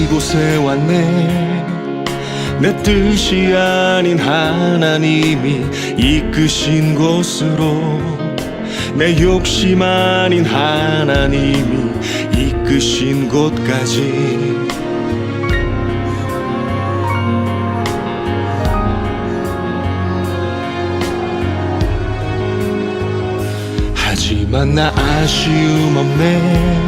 이곳에 왔네. 내 뜻이 아닌 하나님이 이끄신 곳으로, 내 욕심 아닌 하나님이 이끄신 곳까지. 하지만 나 아쉬움 없네.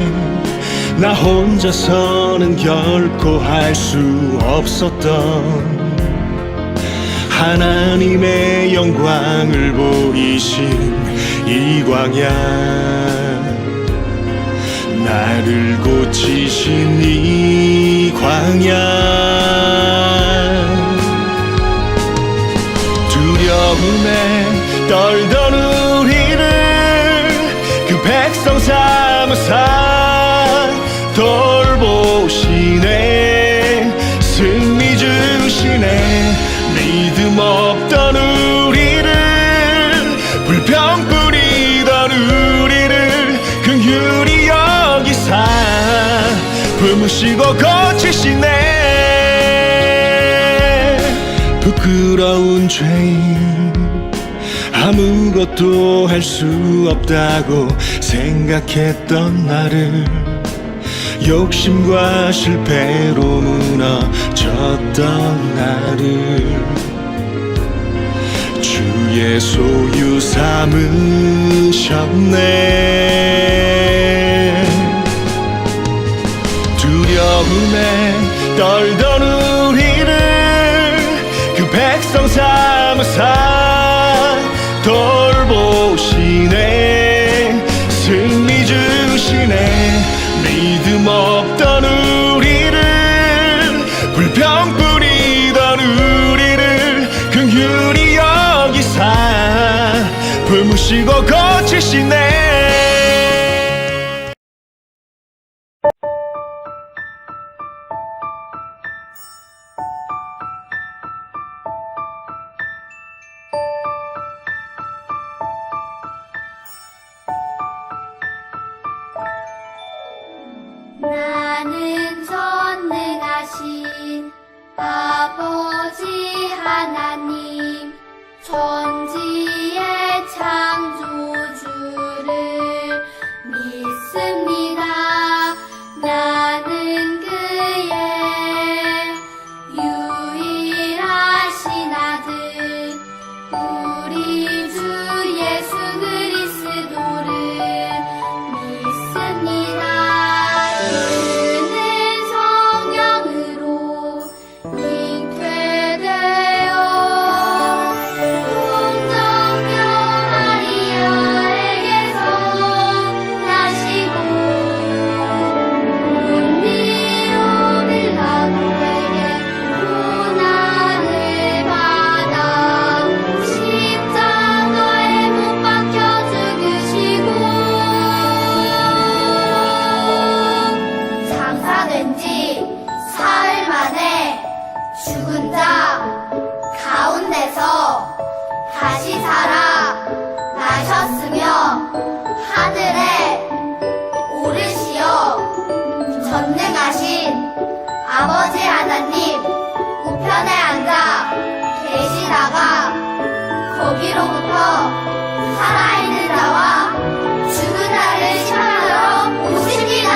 나 혼자서는 결코 할 수 없었던 하나님의 영광을 보이신 이 광야, 나를 고치신 이 광야. 두려움에 떨던 우리를 그 백성 삼으사 돌보시네. 승리 주시네. 믿음 없던 우리를, 불평 뿌리던 우리를 긍휼히 여기사 품으시고 고치시네. 부끄러운 죄인, 아무것도 할 수 없다고 생각했던 나를 욕심과 실패로 무너졌던 나를 주의 소유 삼으셨네. 두려움에 떨던 우리를 그 백성 삼으사 돌보시네. 승리 주시네. 믿음 없던 우리를, 불평 뿌리던 우리를 긍휼히 여기사 품으시고 고치시네. 나는 전능하신 아버지 하나님, 천지의 창조주를 믿습니다. 나는 그의 유일하신 아들, 우리 주 예수 그리스도를 믿습니다. 죽은 자 가운데서 다시 살아 나셨으며 하늘에 오르시어 전능하신 아버지 하나님 우편에 앉아 계시다가 거기로부터 살아있는 자와 죽은 자를 심판하러 오십니다.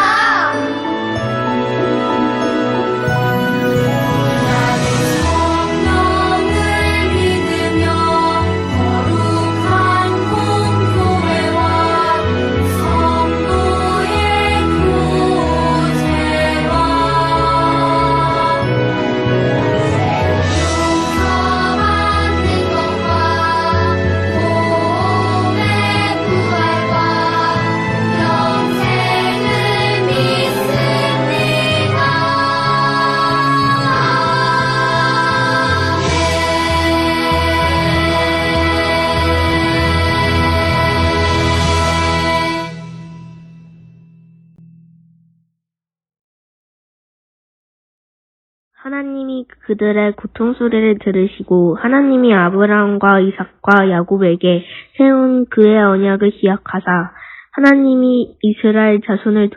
하나님이 그들의 고통 소리를 들으시고 하나님이 아브라함과 이삭과 야곱에게 세운 그의 언약을 기억하사 하나님이 이스라엘 자손을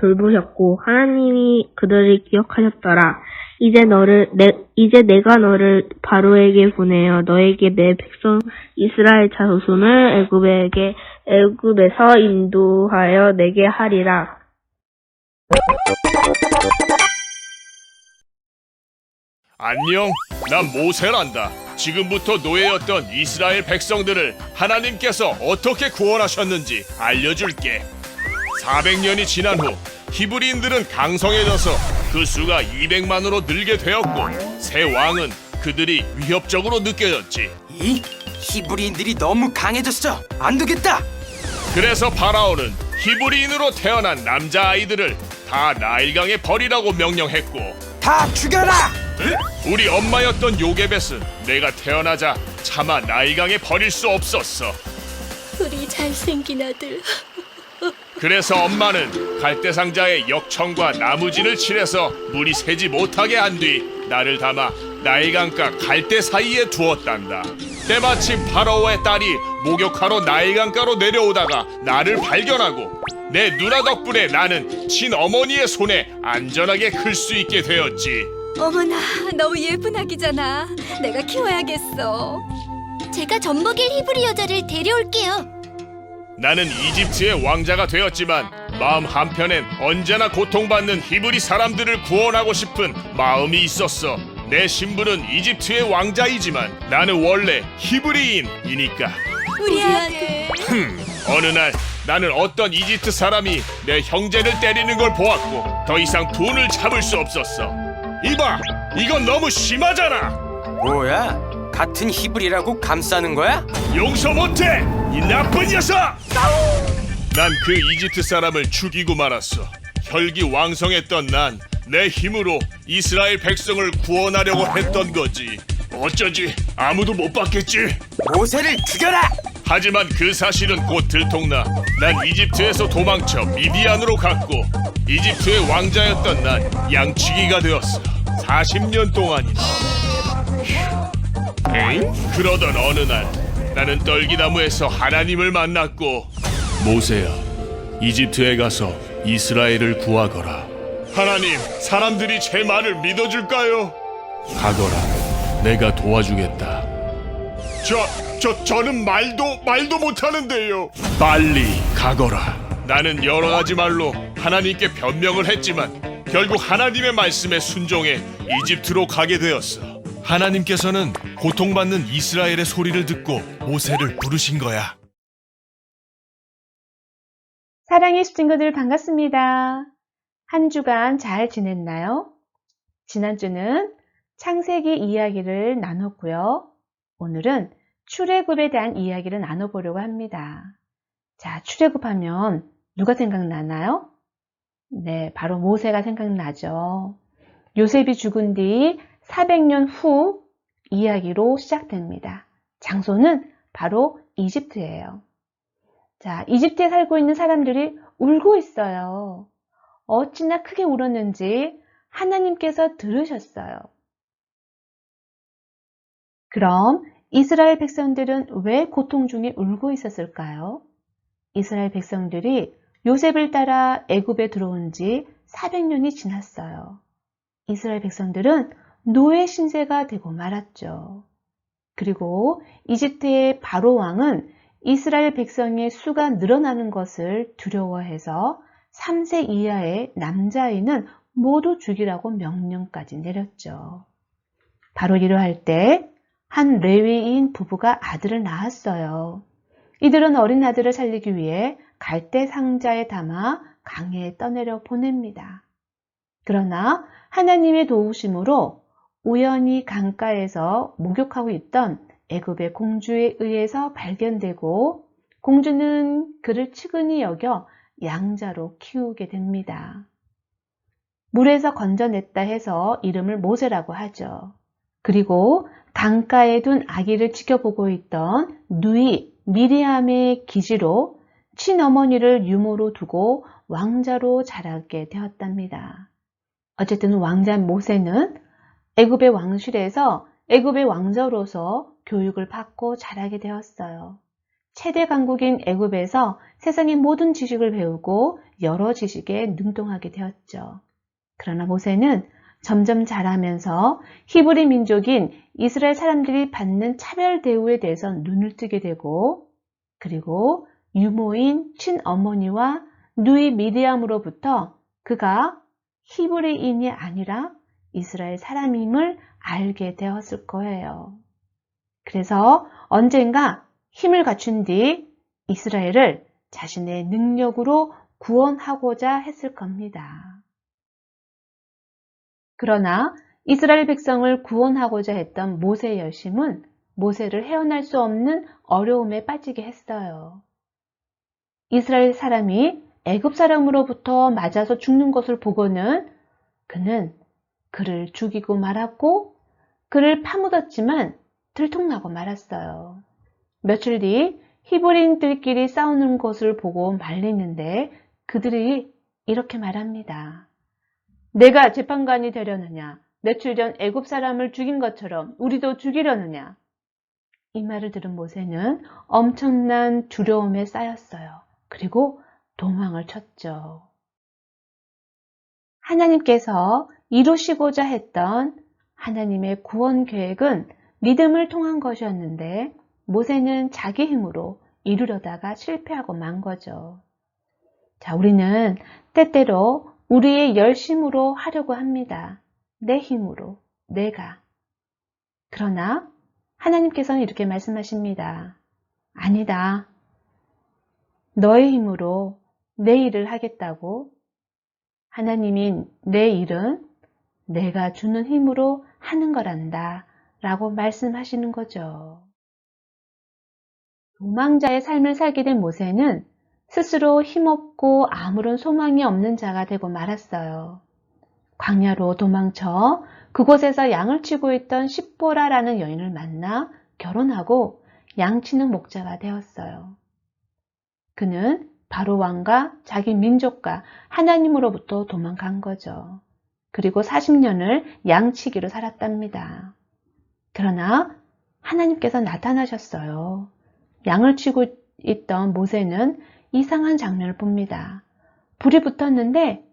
돌보셨고 하나님이 그들을 기억하셨더라. 이제 내가 너를 바로에게 보내어 너에게 내 백성 이스라엘 자손을 애굽에서 인도하여 내게 하리라. 안녕, 난 모세란다. 지금부터 노예였던 이스라엘 백성들을 하나님께서 어떻게 구원하셨는지 알려줄게. 400년이 지난 후 히브리인들은 강성해져서 그 수가 200만으로 늘게 되었고 새 왕은 그들이 위협적으로 느껴졌지. 이 히브리인들이 너무 강해졌어. 안 되겠다. 그래서 파라오는 히브리인으로 태어난 남자아이들을 다 나일강에 버리라고 명령했고 다 죽여라. 우리 엄마였던 요게벳은 내가 태어나자 차마 나일강에 버릴 수 없었어. 우리 잘생긴 아들. 그래서 엄마는 갈대상자에 역청과 나무진을 칠해서 물이 새지 못하게 한 뒤 나를 담아 나일강가 갈대 사이에 두었단다. 때마침 파라오의 딸이 목욕하러 나일강가로 내려오다가 나를 발견하고 내 누나 덕분에 나는 친어머니의 손에 안전하게 클 수 있게 되었지. 어머나, 너무 예쁜 아기잖아. 내가 키워야겠어. 제가 젖먹일 히브리 여자를 데려올게요. 나는 이집트의 왕자가 되었지만 마음 한편엔 언제나 고통받는 히브리 사람들을 구원하고 싶은 마음이 있었어. 내 신분은 이집트의 왕자이지만 나는 원래 히브리인이니까. 우리 아들. 어느 날 나는 어떤 이집트 사람이 내 형제를 때리는 걸 보았고 더 이상 분을 참을 수 없었어. 이봐, 이건 너무 심하잖아. 뭐야? 같은 히브리라고 감싸는 거야? 용서 못해, 이 나쁜 녀석! 난 그 이집트 사람을 죽이고 말았어. 혈기왕성했던 난 내 힘으로 이스라엘 백성을 구원하려고 했던 거지. 어쩌지 아무도 못 봤겠지. 모세를 죽여라. 하지만 그 사실은 곧 들통나 난 이집트에서 도망쳐 미디안으로 갔고 이집트의 왕자였던 난 양치기가 되었어. 40년 동안이나. 그러던 어느 날 나는 떨기나무에서 하나님을 만났고 모세야, 이집트에 가서 이스라엘을 구하거라. 하나님, 사람들이 제 말을 믿어줄까요? 가거라, 내가 도와주겠다. 저는 말도 못하는데요. 빨리 가거라. 나는 여러 가지 말로 하나님께 변명을 했지만 결국 하나님의 말씀에 순종해 이집트로 가게 되었어. 하나님께서는 고통받는 이스라엘의 소리를 듣고 모세를 부르신 거야. 사랑의 친구들 반갑습니다. 한 주간 잘 지냈나요? 지난주는 창세기 이야기를 나눴고요. 오늘은 출애굽에 대한 이야기를 나눠보려고 합니다. 자, 출애굽하면 누가 생각나나요? 네, 바로 모세가 생각나죠. 요셉이 죽은 뒤 400년 후 이야기로 시작됩니다. 장소는 바로 이집트예요. 자, 이집트에 살고 있는 사람들이 울고 있어요. 어찌나 크게 울었는지 하나님께서 들으셨어요. 그럼 이스라엘 백성들은 왜 고통 중에 울고 있었을까요? 이스라엘 백성들이 요셉을 따라 애굽에 들어온 지 400년이 지났어요. 이스라엘 백성들은 노예 신세가 되고 말았죠. 그리고 이집트의 바로 왕은 이스라엘 백성의 수가 늘어나는 것을 두려워해서 3세 이하의 남자아이는 모두 죽이라고 명령까지 내렸죠. 바로 이러할 때 한 레위인 부부가 아들을 낳았어요. 이들은 어린 아들을 살리기 위해 갈대 상자에 담아 강에 떠내려 보냅니다. 그러나 하나님의 도우심으로 우연히 강가에서 목욕하고 있던 애굽의 공주에 의해서 발견되고 공주는 그를 측은히 여겨 양자로 키우게 됩니다. 물에서 건져냈다 해서 이름을 모세라고 하죠. 그리고 강가에 둔 아기를 지켜보고 있던 누이 미리암의 기지로 친어머니를 유모로 두고 왕자로 자라게 되었답니다. 어쨌든 왕자 모세는 애굽의 왕실에서 애굽의 왕자로서 교육을 받고 자라게 되었어요. 최대 강국인 애굽에서 세상의 모든 지식을 배우고 여러 지식에 능통하게 되었죠. 그러나 모세는 점점 자라면서 히브리 민족인 이스라엘 사람들이 받는 차별 대우에 대해서 눈을 뜨게 되고, 그리고 유모인 친어머니와 누이 미디암으로부터 그가 히브리인이 아니라 이스라엘 사람임을 알게 되었을 거예요. 그래서 언젠가 힘을 갖춘 뒤 이스라엘을 자신의 능력으로 구원하고자 했을 겁니다. 그러나 이스라엘 백성을 구원하고자 했던 모세의 열심은 모세를 헤어날 수 없는 어려움에 빠지게 했어요. 이스라엘 사람이 애굽 사람으로부터 맞아서 죽는 것을 보고는 그는 그를 죽이고 말았고 그를 파묻었지만 들통나고 말았어요. 며칠 뒤 히브리인들끼리 싸우는 것을 보고 말리는데 그들이 이렇게 말합니다. 내가 재판관이 되려느냐? 며칠 전 애굽 사람을 죽인 것처럼 우리도 죽이려느냐? 이 말을 들은 모세는 엄청난 두려움에 쌓였어요. 그리고 도망을 쳤죠. 하나님께서 이루시고자 했던 하나님의 구원 계획은 믿음을 통한 것이었는데 모세는 자기 힘으로 이루려다가 실패하고 만 거죠. 자, 우리는 때때로 우리의 열심으로 하려고 합니다. 내 힘으로, 내가. 그러나 하나님께서는 이렇게 말씀하십니다. 아니다. 너의 힘으로 내 일을 하겠다고. 하나님인 내 일은 내가 주는 힘으로 하는 거란다 라고 말씀하시는 거죠. 도망자의 삶을 살게 된 모세는 스스로 힘없고 아무런 소망이 없는 자가 되고 말았어요. 광야로 도망쳐 그곳에서 양을 치고 있던 십보라라는 여인을 만나 결혼하고 양치는 목자가 되었어요. 그는 바로 왕과 자기 민족과 하나님으로부터 도망간 거죠. 그리고 40년을 양치기로 살았답니다. 그러나 하나님께서 나타나셨어요. 양을 치고 있던 모세는 이상한 장면을 봅니다. 불이 붙었는데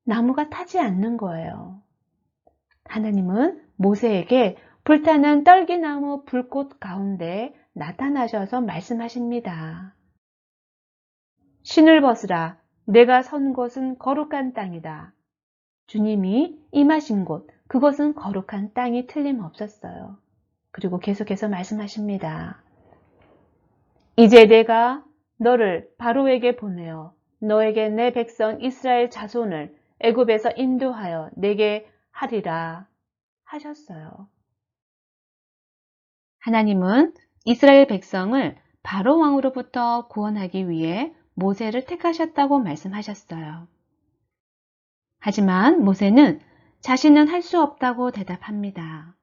나무가 타지 않는 거예요. 하나님은 모세에게 불타는 떨기나무 불꽃 가운데 나타나셔서 말씀하십니다. 신을 벗으라. 내가 선 곳은 거룩한 땅이다. 주님이 임하신 곳, 그것은 거룩한 땅이 틀림없었어요. 그리고 계속해서 말씀하십니다. 이제 내가 너를 바로에게 보내어 너에게 내 백성 이스라엘 자손을 애굽에서 인도하여 내게 하리라 하셨어요. 하나님은 이스라엘 백성을 바로 왕으로부터 구원하기 위해 모세를 택하셨다고 말씀하셨어요. 하지만 모세는 자신은 할 수 없다고 대답합니다.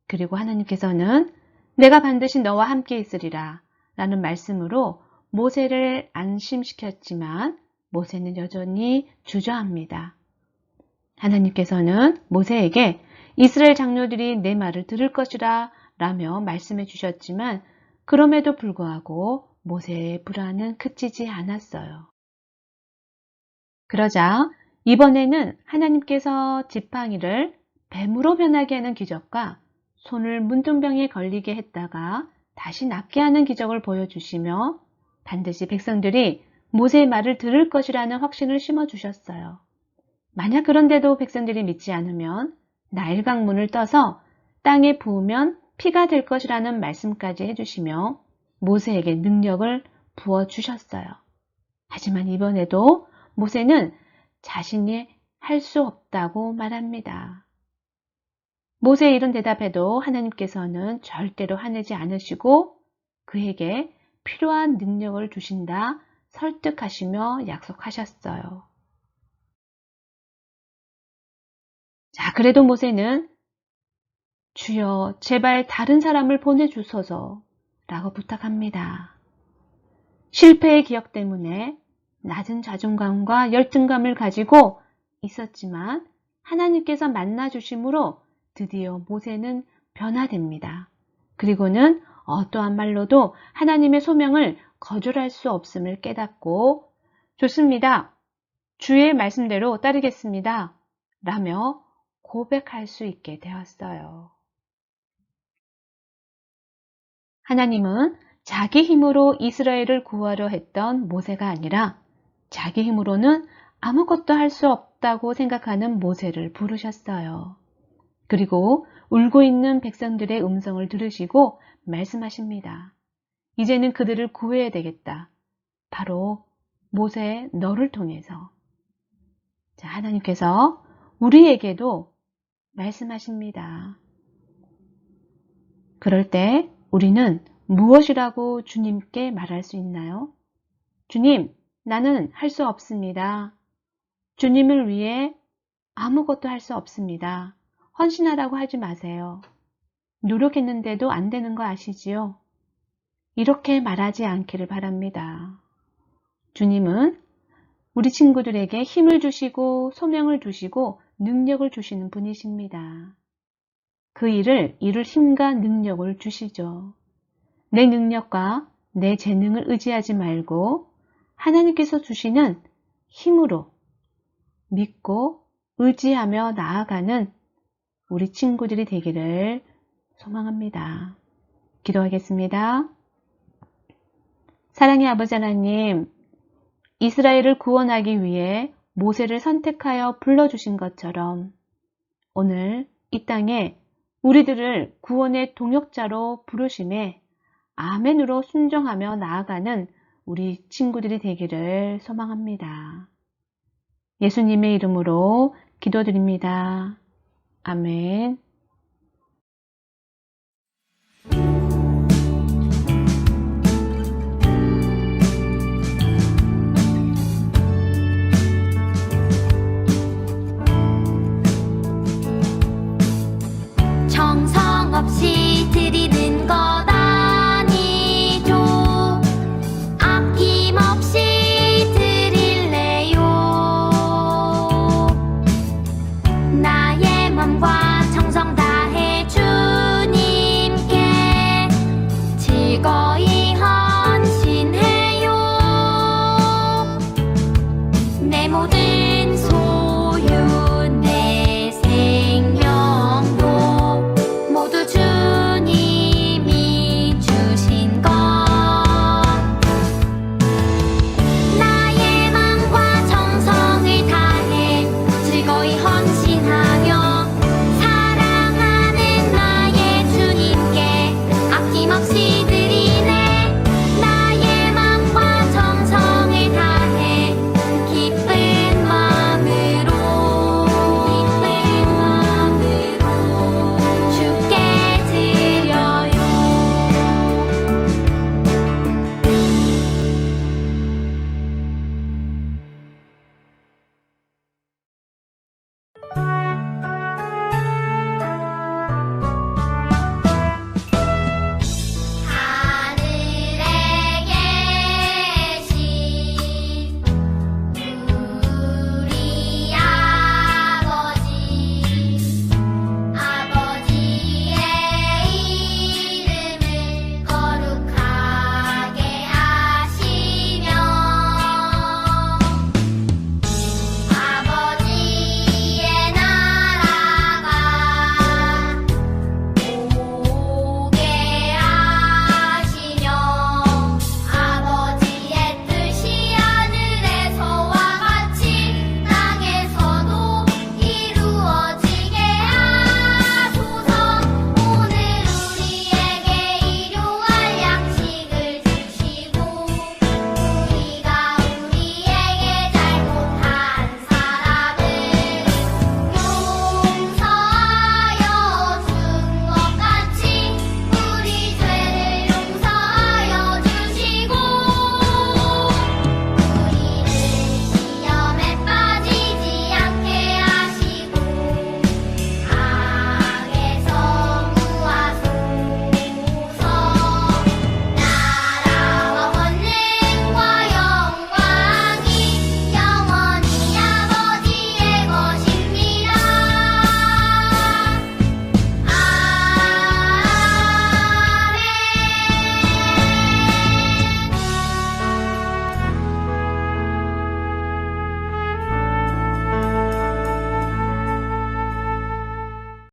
그리고 하나님께서는 내가 반드시 너와 함께 있으리라 라는 말씀으로 모세를 안심시켰지만 모세는 여전히 주저합니다. 하나님께서는 모세에게 이스라엘 장로들이 내 말을 들을 것이라 라며 말씀해 주셨지만 그럼에도 불구하고 모세의 불안은 그치지 않았어요. 그러자 이번에는 하나님께서 지팡이를 뱀으로 변하게 하는 기적과 손을 문둥병에 걸리게 했다가 다시 낫게 하는 기적을 보여주시며 반드시 백성들이 모세의 말을 들을 것이라는 확신을 심어주셨어요. 만약 그런데도 백성들이 믿지 않으면 나일 강문을 떠서 땅에 부으면 피가 될 것이라는 말씀까지 해주시며 모세에게 능력을 부어주셨어요. 하지만 이번에도 모세는 자신이 할 수 없다고 말합니다. 모세의 이런 대답에도 하나님께서는 절대로 화내지 않으시고 그에게 필요한 능력을 주신다 설득하시며 약속하셨어요. 자, 그래도 모세는 주여 제발 다른 사람을 보내주소서 라고 부탁합니다. 실패의 기억 때문에 낮은 자존감과 열등감을 가지고 있었지만 하나님께서 만나주심으로 드디어 모세는 변화됩니다. 그리고는 어떠한 말로도 하나님의 소명을 거절할 수 없음을 깨닫고 좋습니다. 주의 말씀대로 따르겠습니다. 라며 고백할 수 있게 되었어요. 하나님은 자기 힘으로 이스라엘을 구하려 했던 모세가 아니라 자기 힘으로는 아무것도 할 수 없다고 생각하는 모세를 부르셨어요. 그리고 울고 있는 백성들의 음성을 들으시고 말씀하십니다. 이제는 그들을 구해야 되겠다. 바로 모세 너를 통해서. 자, 하나님께서 우리에게도 말씀하십니다. 그럴 때 우리는 무엇이라고 주님께 말할 수 있나요? 주님, 나는 할 수 없습니다. 주님을 위해 아무것도 할 수 없습니다. 헌신하라고 하지 마세요. 노력했는데도 안 되는 거 아시지요? 이렇게 말하지 않기를 바랍니다. 주님은 우리 친구들에게 힘을 주시고 소명을 주시고 능력을 주시는 분이십니다. 그 일을 이룰 힘과 능력을 주시죠. 내 능력과 내 재능을 의지하지 말고 하나님께서 주시는 힘으로 믿고 의지하며 나아가는 우리 친구들이 되기를 소망합니다. 기도하겠습니다. 사랑의 아버지 하나님, 이스라엘을 구원하기 위해 모세를 선택하여 불러주신 것처럼 오늘 이 땅에 우리들을 구원의 동역자로 부르심에 아멘으로 순종하며 나아가는 우리 친구들이 되기를 소망합니다. 예수님의 이름으로 기도드립니다. 아멘. 정성 없이 드리는 것 아니죠. 아낌없이 드릴래요. 나의 맘과